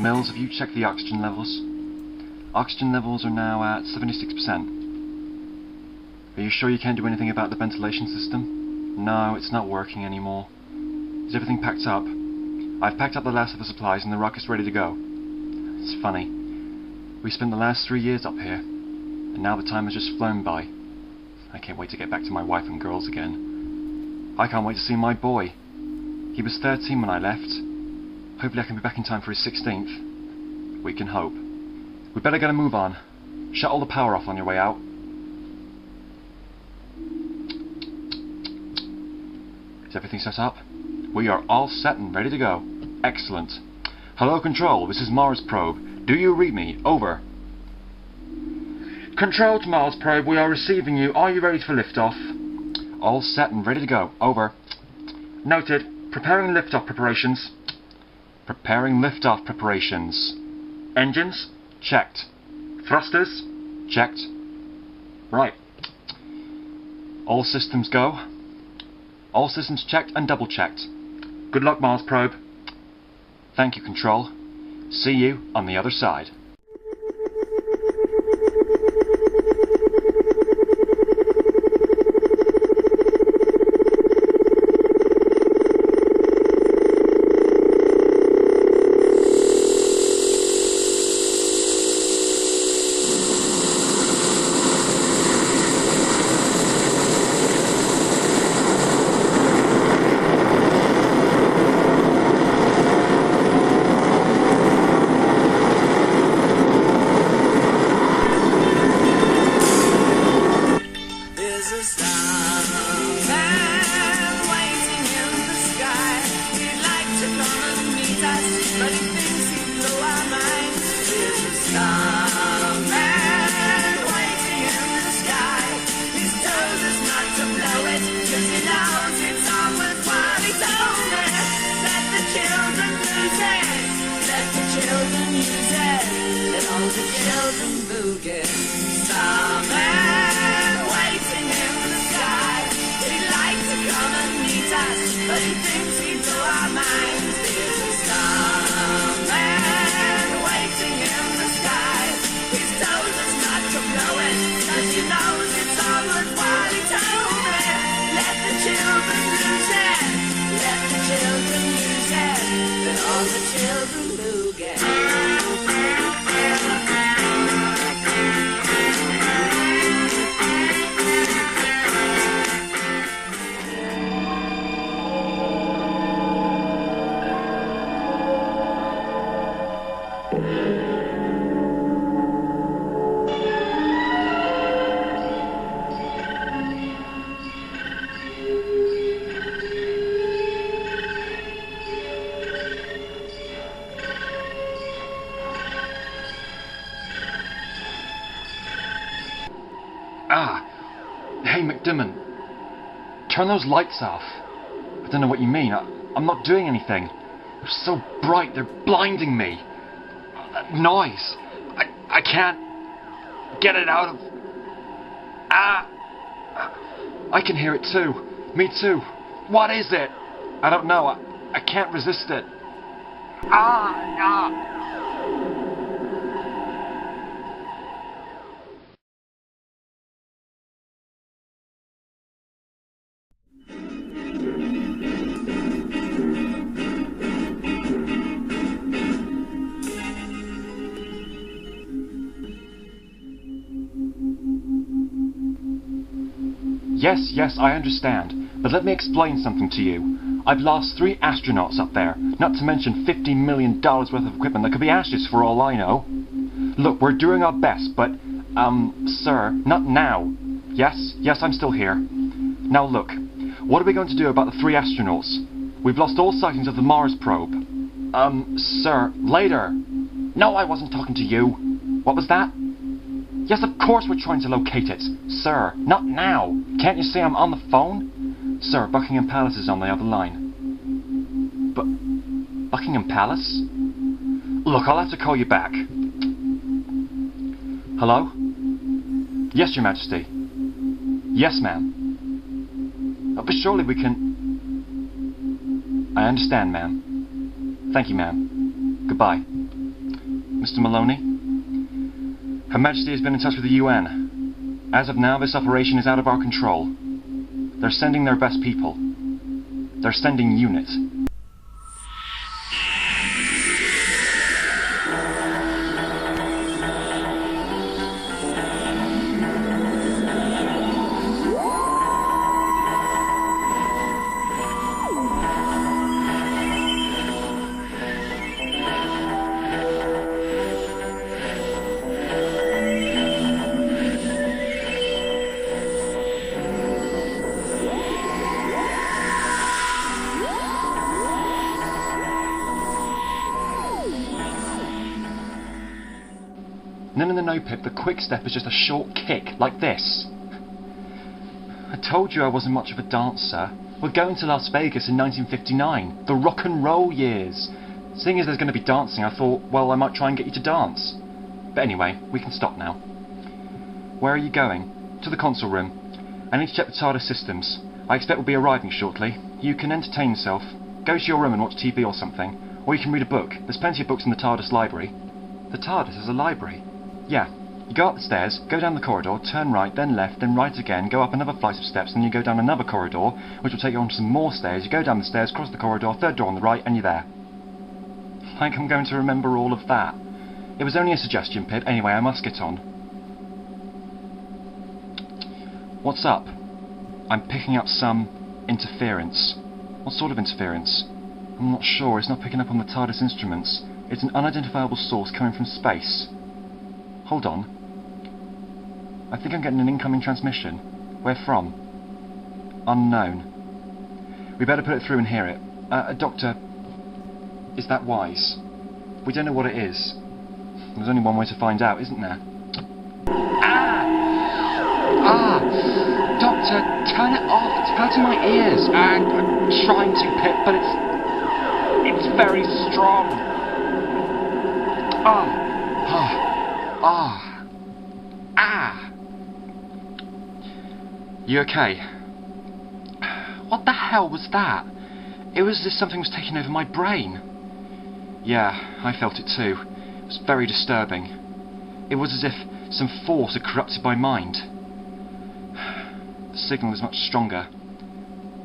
Mills, have you checked the oxygen levels? Oxygen levels are now at 76%. Are you sure you can't do anything about the ventilation system? No, it's not working anymore. Is everything packed up? I've packed up the last of the supplies and the rocket's ready to go. It's funny. We spent the last 3 years up here, and now the time has just flown by. I can't wait to get back to my wife and girls again. I can't wait to see my boy. He was 13 when I left. Hopefully I can be back in time for his 16th. We can hope. We better get a move on. Shut all the power off on your way out. Is everything set up? We are all set and ready to go. Excellent. Hello, Control. This is Mars Probe. Do you read me? Over. Control to Mars Probe. We are receiving you. Are you ready for liftoff? All set and ready to go. Over. Noted. Preparing liftoff preparations. Preparing liftoff preparations. Engines? Checked. Thrusters? Checked. Right. All systems go. All systems checked and double checked. Good luck, Mars Probe. Thank you, Control. See you on the other side. Hey, McDimmon. Turn those lights off. I don't know what you mean. I'm not doing anything. They're so bright, they're blinding me. That noise. I can't get it out of... I can hear it too. Me too. What is it? I don't know. I can't resist it. Yes, I understand. But let me explain something to you. I've lost 3 astronauts up there, not to mention $50 million worth of equipment that could be ashes for all I know. Look, we're doing our best, but, sir, not now. Yes, I'm still here. Now look, what are we going to do about the 3 astronauts? We've lost all sightings of the Mars probe. Sir, later. No, I wasn't talking to you. What was that? Yes, of course we're trying to locate it. Sir, not now. Can't you see I'm on the phone? Sir, Buckingham Palace is on the other line. Buckingham Palace? Look, I'll have to call you back. Hello? Yes, Your Majesty. Yes, ma'am. But surely we can... I understand, ma'am. Thank you, ma'am. Goodbye. Mr. Maloney. Her Majesty has been in touch with the UN. As of now, this operation is out of our control. They're sending their best people. They're sending UNIT. No, Pip, the quick step is just a short kick, like this. I told you I wasn't much of a dancer. We're going to Las Vegas in 1959, the rock and roll years. Seeing as there's going to be dancing, I thought, well, I might try and get you to dance. But anyway, we can stop now. Where are you going? To the console room. I need to check the TARDIS systems. I expect we'll be arriving shortly. You can entertain yourself. Go to your room and watch TV or something. Or you can read a book. There's plenty of books in the TARDIS library. The TARDIS is a library? Yeah. You go up the stairs, go down the corridor, turn right, then left, then right again, go up another flight of steps, and you go down another corridor, which will take you onto some more stairs. You go down the stairs, cross the corridor, third door on the right, and you're there. Like I'm going to remember all of that. It was only a suggestion, Pip. Anyway, I must get on. What's up? I'm picking up some interference. What sort of interference? I'm not sure. It's not picking up on the TARDIS instruments. It's an unidentifiable source coming from space. Hold on. I think I'm getting an incoming transmission. Where from? Unknown. We better put it through and hear it. Doctor, is that wise? We don't know what it is. There's only one way to find out, isn't there? Doctor, turn it off. It's hurting my ears. I'm trying to, Pip, but it's very strong. You okay? What the hell was that? It was as if something was taking over my brain. Yeah, I felt it too. It was very disturbing. It was as if some force had corrupted my mind. The signal is much stronger.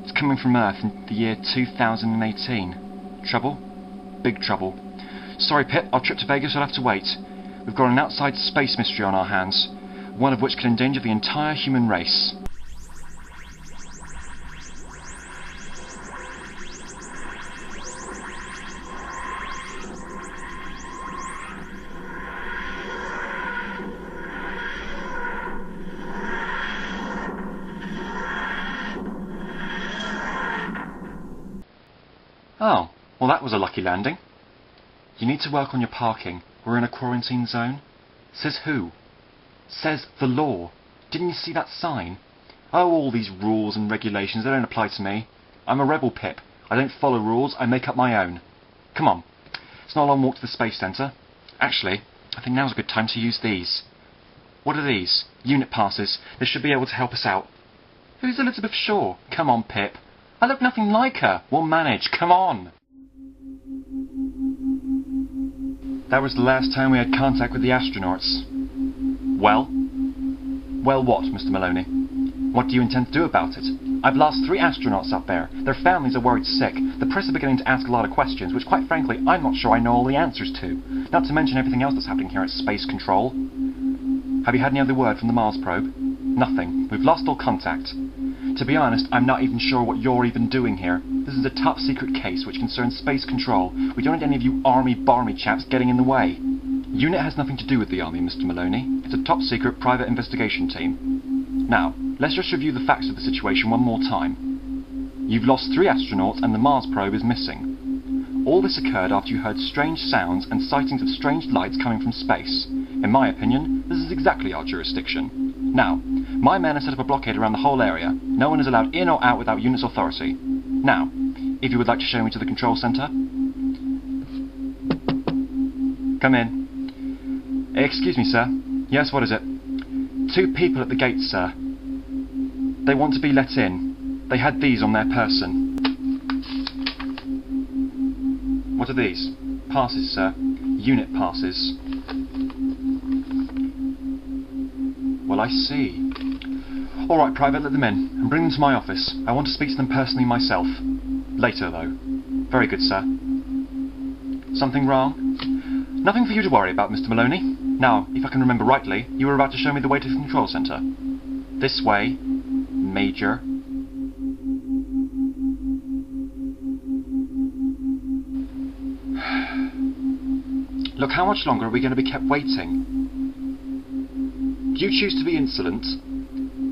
It's coming from Earth in the year 2018. Trouble? Big trouble. Sorry, Pip, our trip to Vegas will have to wait. We've got an outside space mystery on our hands, one of which could endanger the entire human race. Oh, well that was a lucky landing. You need to work on your parking. We're in a quarantine zone. Says who? Says the law. Didn't you see that sign? Oh, all these rules and regulations, they don't apply to me. I'm a rebel, Pip. I don't follow rules, I make up my own. Come on. It's not a long walk to the Space Centre. Actually, I think now's a good time to use these. What are these? Unit passes. They should be able to help us out. Who's Elizabeth Shaw? Come on, Pip. I look nothing like her. We'll manage. Come on. That was the last time we had contact with the astronauts. Well? Well what, Mr. Maloney? What do you intend to do about it? I've lost 3 astronauts up there. Their families are worried sick. The press are beginning to ask a lot of questions, which quite frankly, I'm not sure I know all the answers to. Not to mention everything else that's happening here at Space Control. Have you had any other word from the Mars probe? Nothing. We've lost all contact. To be honest, I'm not even sure what you're even doing here. This is a top-secret case which concerns Space Control. We don't need any of you army-barmy chaps getting in the way. UNIT has nothing to do with the Army, Mr. Maloney. It's a top-secret private investigation team. Now, let's just review the facts of the situation one more time. You've lost 3 astronauts and the Mars probe is missing. All this occurred after you heard strange sounds and sightings of strange lights coming from space. In my opinion, this is exactly our jurisdiction. Now, my men have set up a blockade around the whole area. No one is allowed in or out without UNIT's authority. Now, if you would like to show me to the control centre. Come in. Excuse me, sir. Yes, what is it? 2 people at the gate, sir. They want to be let in. They had these on their person. What are these? Passes, sir. Unit passes. Well, I see. Alright, Private, let them in, and bring them to my office. I want to speak to them personally myself. Later, though. Very good, sir. Something wrong? Nothing for you to worry about, Mr. Maloney. Now, if I can remember rightly, you were about to show me the way to the control centre. This way, Major. Look, how much longer are we going to be kept waiting? Do you choose to be insolent?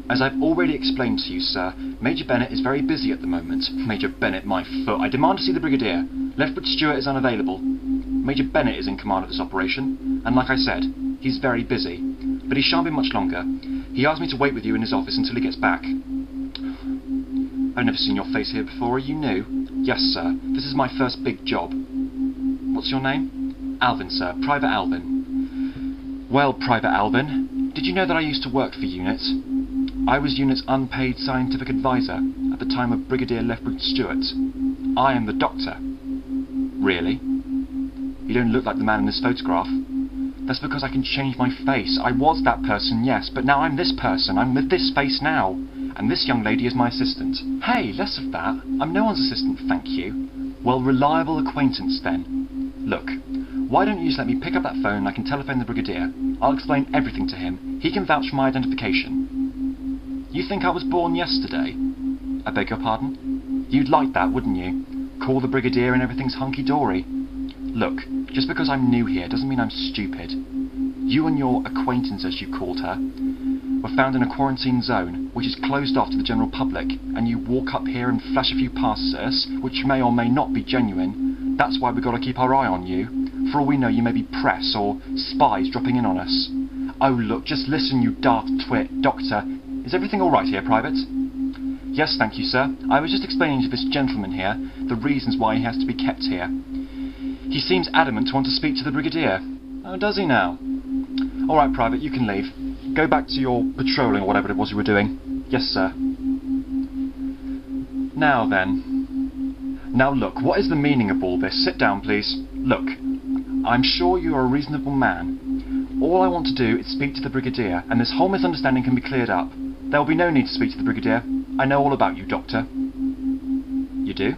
As I've already explained to you, sir, Major Bennett is very busy at the moment. Major Bennett, my foot. I demand to see the Brigadier. Lethbridge Stewart is unavailable. Major Bennett is in command of this operation, and like I said, he's very busy. But he shan't be much longer. He asked me to wait with you in his office until he gets back. I've never seen your face here before. Are you new? Yes, sir. This is my first big job. What's your name? Alvin, sir. Private Alvin. Well, Private Alvin, did you know that I used to work for UNIT? I was UNIT's unpaid scientific advisor at the time of Brigadier Lethbridge Stewart. I am the Doctor. Really? You don't look like the man in this photograph. That's because I can change my face. I was that person, yes, but now I'm this person. I'm with this face now. And this young lady is my assistant. Hey, less of that. I'm no one's assistant, thank you. Well, reliable acquaintance then. Look, why don't you just let me pick up that phone and I can telephone the Brigadier. I'll explain everything to him. He can vouch for my identification. You think I was born yesterday? I beg your pardon? You'd like that, wouldn't you? Call the Brigadier and everything's hunky-dory. Look, just because I'm new here doesn't mean I'm stupid. You and your acquaintance, as you called her, were found in a quarantine zone, which is closed off to the general public, and you walk up here and flash a few passes at us, which may or may not be genuine. That's why we've got to keep our eye on you. For all we know, you may be press or spies dropping in on us. Oh look, just listen, you daft twit. Doctor, is everything all right here, Private? Yes, thank you, sir. I was just explaining to this gentleman here the reasons why he has to be kept here. He seems adamant to want to speak to the Brigadier. Oh, does he now? All right, Private, you can leave. Go back to your patrolling or whatever it was you were doing. Yes, sir. Now then. Now look, what is the meaning of all this? Sit down, please. Look, I'm sure you are a reasonable man. All I want to do is speak to the Brigadier, and this whole misunderstanding can be cleared up. There will be no need to speak to the Brigadier. I know all about you, Doctor. You do?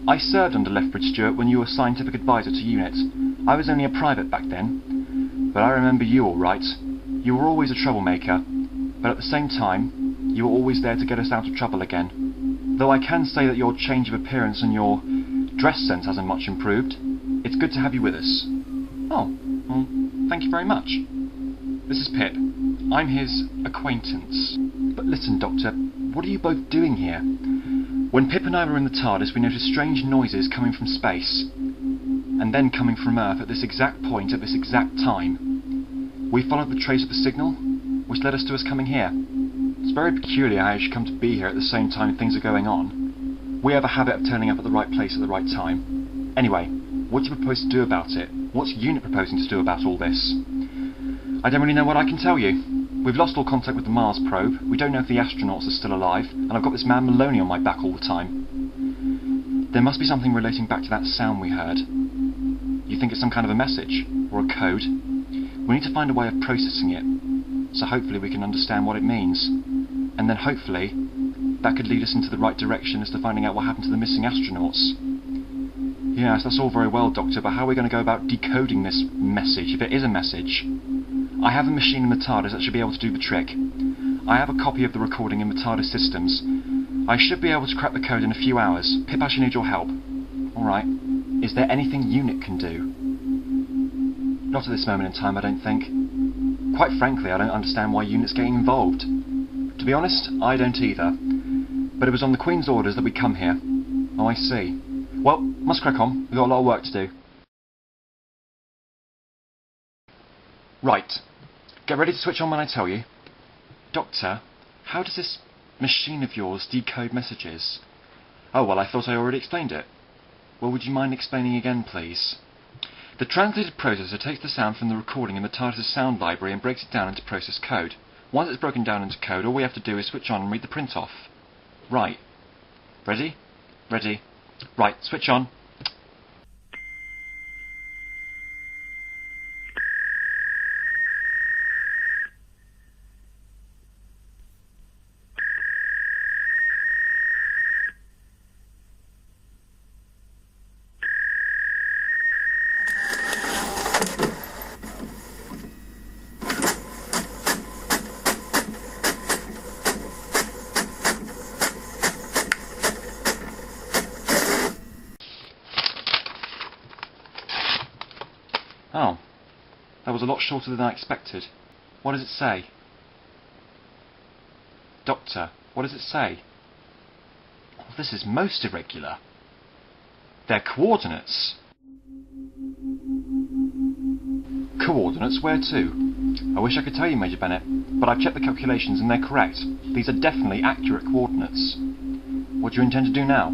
I served under Lethbridge Stewart when you were scientific advisor to UNIT. I was only a private back then. But I remember you all right. You were always a troublemaker. But at the same time, you were always there to get us out of trouble again. Though I can say that your change of appearance and your dress sense hasn't much improved. It's good to have you with us. Oh, well, thank you very much. This is Pip. I'm his acquaintance. But listen, Doctor, what are you both doing here? When Pip and I were in the TARDIS, we noticed strange noises coming from space, and then coming from Earth at this exact point at this exact time. We followed the trace of the signal, which led us to us coming here. It's very peculiar how you should come to be here at the same time things are going on. We have a habit of turning up at the right place at the right time. Anyway, what do you propose to do about it? What's UNIT proposing to do about all this? I don't really know what I can tell you. We've lost all contact with the Mars probe, we don't know if the astronauts are still alive, and I've got this man Maloney on my back all the time. There must be something relating back to that sound we heard. You think it's some kind of a message? Or a code? We need to find a way of processing it, so hopefully we can understand what it means. And then hopefully, that could lead us into the right direction as to finding out what happened to the missing astronauts. Yes, that's all very well, Doctor, but how are we going to go about decoding this message, if it is a message? I have a machine in the TARDIS that should be able to do the trick. I have a copy of the recording in the TARDIS systems. I should be able to crack the code in a few hours. Pip, I should need your help. Alright. Is there anything UNIT can do? Not at this moment in time, I don't think. Quite frankly, I don't understand why UNIT's getting involved. To be honest, I don't either. But it was on the Queen's orders that we come here. Oh, I see. Well, must crack on. We've got a lot of work to do. Right. Get ready to switch on when I tell you. Doctor, how does this machine of yours decode messages? Oh, well, I thought I already explained it. Well, would you mind explaining again, please? The translated processor takes the sound from the recording in the TARDIS sound library and breaks it down into process code. Once it's broken down into code, all we have to do is switch on and read the print off. Right. Ready? Ready. Right, switch on. Oh, that was a lot shorter than I expected. What does it say? Doctor, what does it say? Oh, this is most irregular. They're coordinates. Coordinates? Where to? I wish I could tell you, Major Bennett, but I've checked the calculations and they're correct. These are definitely accurate coordinates. What do you intend to do now?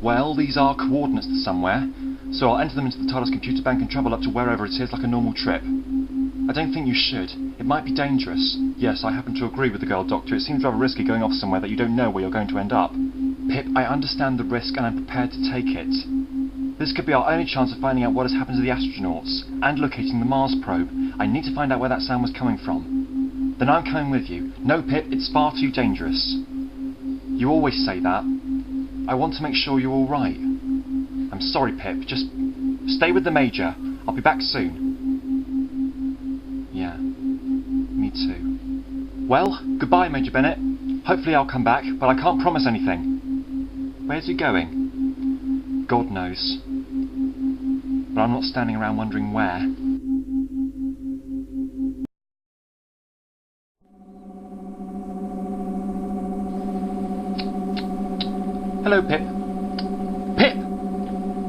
Well, these are coordinates to somewhere, so I'll enter them into the TARDIS computer bank and travel up to wherever it is like a normal trip. I don't think you should. It might be dangerous. Yes, I happen to agree with the girl, Doctor. It seems rather risky going off somewhere that you don't know where you're going to end up. Pip, I understand the risk and I'm prepared to take it. This could be our only chance of finding out what has happened to the astronauts, and locating the Mars probe. I need to find out where that sound was coming from. Then I'm coming with you. No, Pip, it's far too dangerous. You always say that. I want to make sure you're all right. I'm sorry, Pip. Just stay with the Major. I'll be back soon. Yeah, me too. Well, goodbye, Major Bennett. Hopefully I'll come back, but I can't promise anything. Where's he going? God knows. But I'm not standing around wondering where. Hello, Pip. Pip!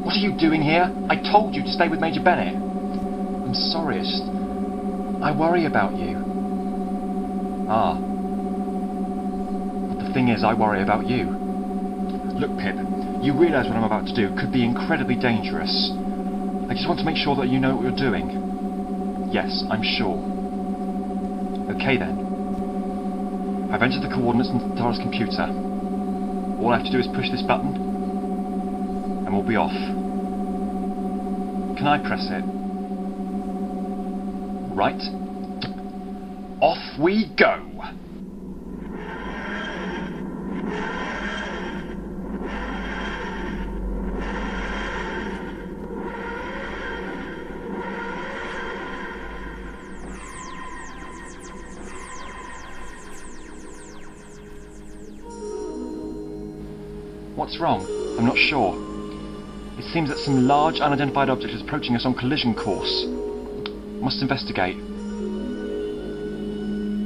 What are you doing here? I told you to stay with Major Bennett. I'm sorry, it's just... I worry about you. Ah. But the thing is, I worry about you. Look, Pip, you realise what I'm about to do could be incredibly dangerous. I just want to make sure that you know what you're doing. Yes, I'm sure. Okay then. I've entered the coordinates into the TARDIS computer. All I have to do is push this button, and we'll be off. Can I press it? Right. Off we go! What's wrong? I'm not sure. It seems that some large unidentified object is approaching us on collision course. Must investigate.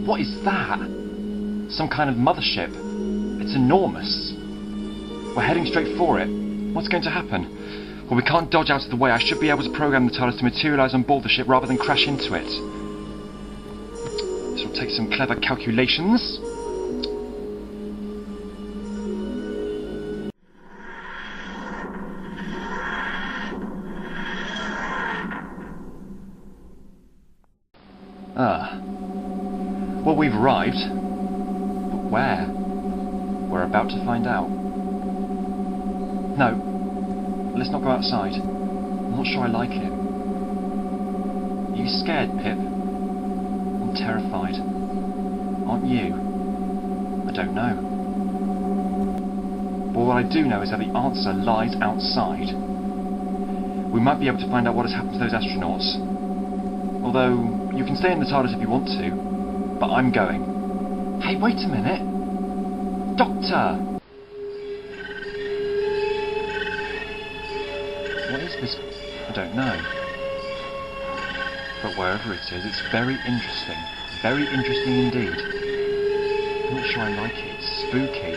What is that? Some kind of mothership. It's enormous. We're heading straight for it. What's going to happen? Well, we can't dodge out of the way. I should be able to program the TARDIS to materialise on board the ship rather than crash into it. This will take some clever calculations. Well, we've arrived. But where? We're about to find out. No, let's not go outside. I'm not sure I like it. Are you scared, Pip? I'm terrified. Aren't you? I don't know. But what I do know is that the answer lies outside. We might be able to find out what has happened to those astronauts. Although, you can stay in the TARDIS if you want to. But I'm going. Hey, wait a minute! Doctor! What is this? I don't know. But wherever it is, it's very interesting. Very interesting indeed. I'm not sure I like it. It's spooky.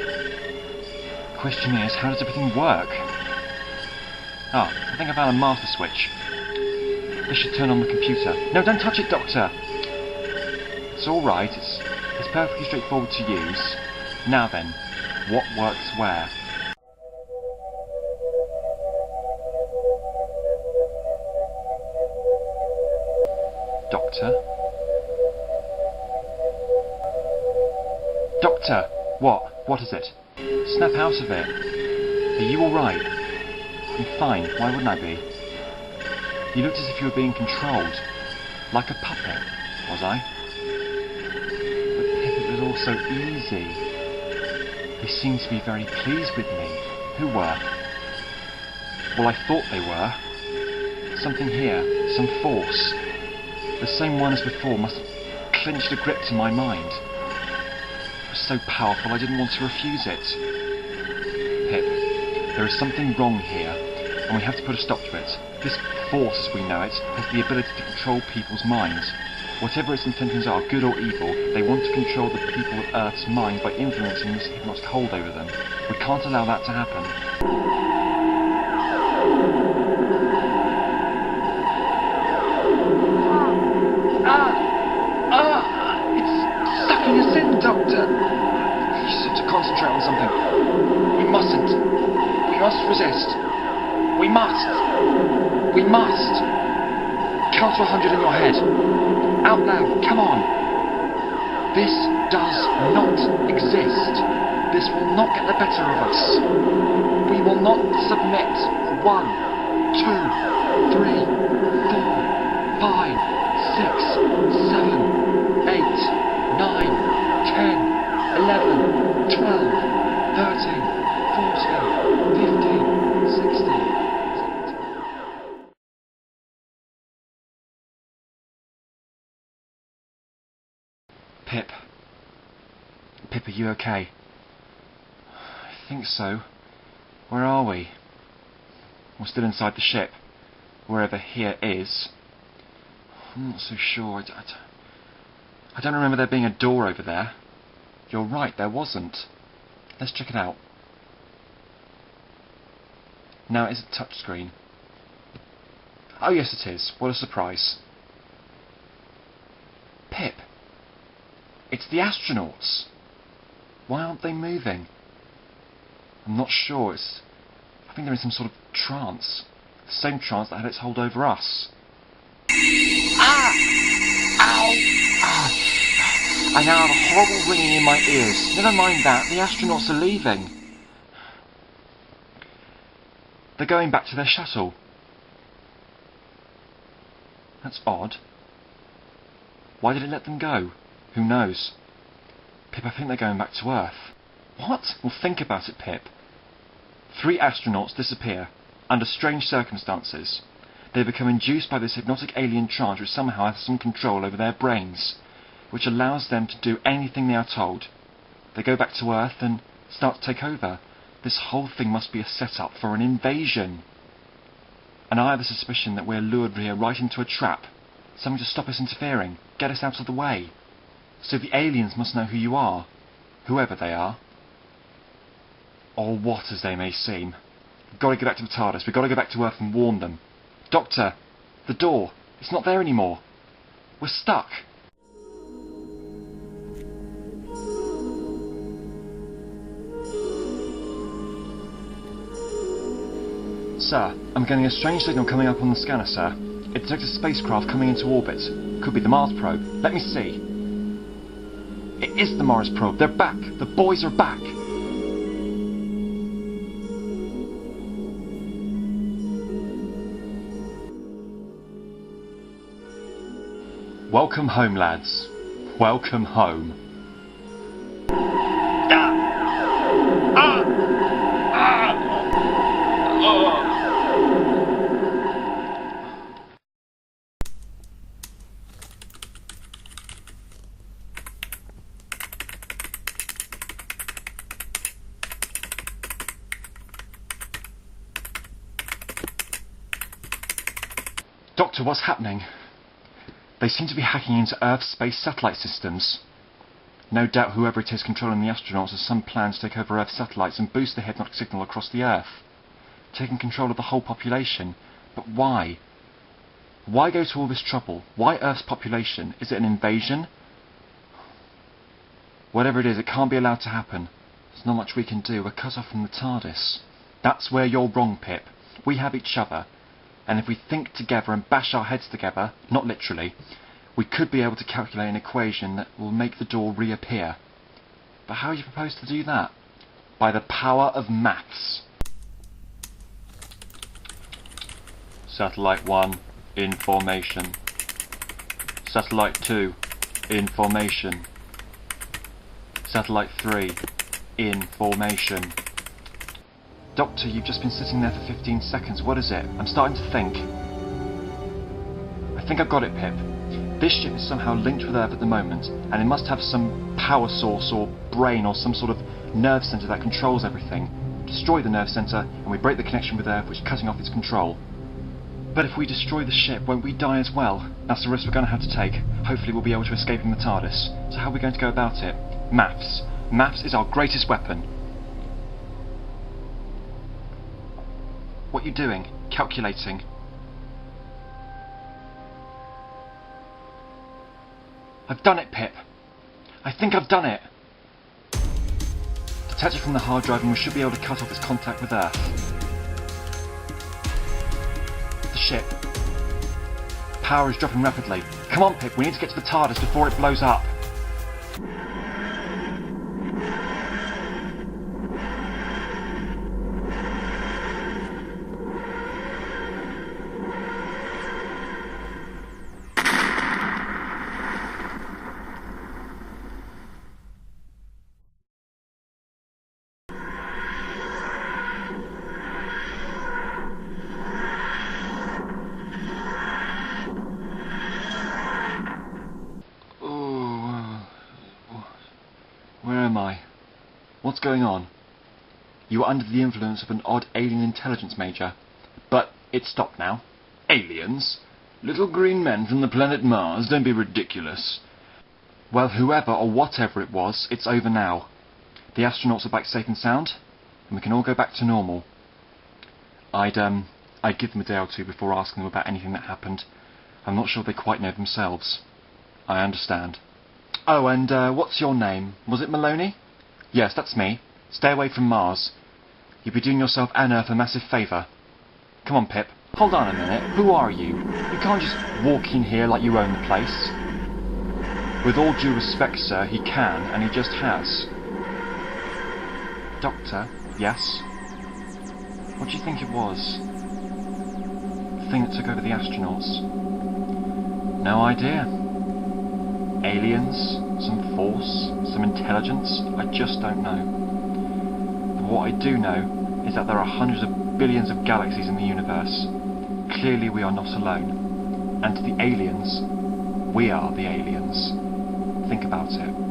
The question is, how does everything work? Ah, I think I found a master switch. This should turn on the computer. No, don't touch it, Doctor! It's alright, it's perfectly straightforward to use. Now then, what works where? Doctor? Doctor! What? What is it? Snap out of it. Are you alright? I'm fine, why wouldn't I be? You looked as if you were being controlled. Like a puppet, was I? All so easy. They seemed to be very pleased with me. Who were? Well, I thought they were. Something here, some force. The same one as before must have clinched a grip to my mind. It was so powerful I didn't want to refuse it. Pip, there is something wrong here. and we have to put a stop to it. This force, as we know it, has the ability to control people's minds. Whatever its intentions are, good or evil, they want to control the people of Earth's mind by influencing this hypnotic hold over them. We can't allow that to happen. It's sucking us in, Doctor! You just have to concentrate on something. We mustn't. We must resist. We must. We must. Count to 100 in your head. Out loud, come on. This does not exist. This will not get the better of us. We will not submit. 1, 2, 3, 4, 5, 6, 7, 8, 9, 10, 11, 12, 13, 14, 15, 16. Pip. Pip, are you okay? I think so. Where are we? We're still inside the ship. Wherever here is. I'm not so sure. I don't remember there being a door over there. You're right, there wasn't. Let's check it out. Now it is a touchscreen. Oh yes it is. What a surprise. Pip. It's the astronauts. Why aren't they moving? I'm not sure. I think they're in some sort of trance. The same trance that had its hold over us. Ah! Ow! Ah! I now have a horrible ringing in my ears. Never mind that, the astronauts are leaving. They're going back to their shuttle. That's odd. Why did it let them go? Who knows? Pip, I think they're going back to Earth. What? Well, think about it, Pip. 3 astronauts disappear, under strange circumstances. They become induced by this hypnotic alien trance which somehow has some control over their brains, which allows them to do anything they are told. They go back to Earth and start to take over. This whole thing must be a setup for an invasion. And I have a suspicion that we're lured here right into a trap. Something to stop us interfering, get us out of the way. So the aliens must know who you are, whoever they are. Or what, as they may seem. We've got to get back to the TARDIS, we've got to go back to Earth and warn them. Doctor, the door, it's not there anymore. We're stuck. Sir, I'm getting a strange signal coming up on the scanner, sir. It detects a spacecraft coming into orbit. Could be the Mars probe. Let me see. It is the Mars probe. They're back. The boys are back. Welcome home, lads. Welcome home. Doctor, what's happening? They seem to be hacking into Earth's space satellite systems. No doubt whoever it is controlling the astronauts has some plan to take over Earth's satellites and boost the hypnotic signal across the Earth. Taking control of the whole population. But why? Why go to all this trouble? Why Earth's population? Is it an invasion? Whatever it is, it can't be allowed to happen. There's not much we can do. We're cut off from the TARDIS. That's where you're wrong, Pip. We have each other. And if we think together and bash our heads together, not literally, we could be able to calculate an equation that will make the door reappear. But how do you propose to do that? By the power of maths. Satellite 1, in formation. Satellite 2, in formation. Satellite 3, in formation. Doctor, you've just been sitting there for 15 seconds. What is it? I'm starting to think. I think I've got it, Pip. This ship is somehow linked with Earth at the moment, and it must have some power source or brain or some sort of nerve centre that controls everything. destroy the nerve centre, and we break the connection with Earth, which is cutting off its control. But if we destroy the ship, won't we die as well? That's the risk we're going to have to take. Hopefully we'll be able to escape in the TARDIS. So how are we going to go about it? Maths. Maths is our greatest weapon. What are you doing? Calculating. I've done it, Pip. I think I've done it. Detach it from the hard drive and we should be able to cut off its contact with Earth. The ship. Power is dropping rapidly. Come on, Pip, we need to get to the TARDIS before it blows up. Where am I? What's going on? You were under the influence of an odd alien intelligence, Major. But it's stopped now. Aliens? Little green men from the planet Mars, don't be ridiculous. Well, whoever or whatever it was, it's over now. The astronauts are back safe and sound, and we can all go back to normal. I'd give them a day or two before asking them about anything that happened. I'm not sure they quite know themselves. I understand. Oh, and what's your name? Was it Maloney? Yes, that's me. Stay away from Mars. You'd be doing yourself and Earth a massive favour. Come on, Pip. Hold on a minute. Who are you? You can't just walk in here like you own the place. With all due respect, sir, he can, and he just has. Doctor? Yes? What do you think it was? The thing that took over the astronauts? No idea. Aliens? Some force? Some intelligence? I just don't know. But what I do know is that there are hundreds of billions of galaxies in the universe. Clearly we are not alone. And to the aliens, we are the aliens. Think about it.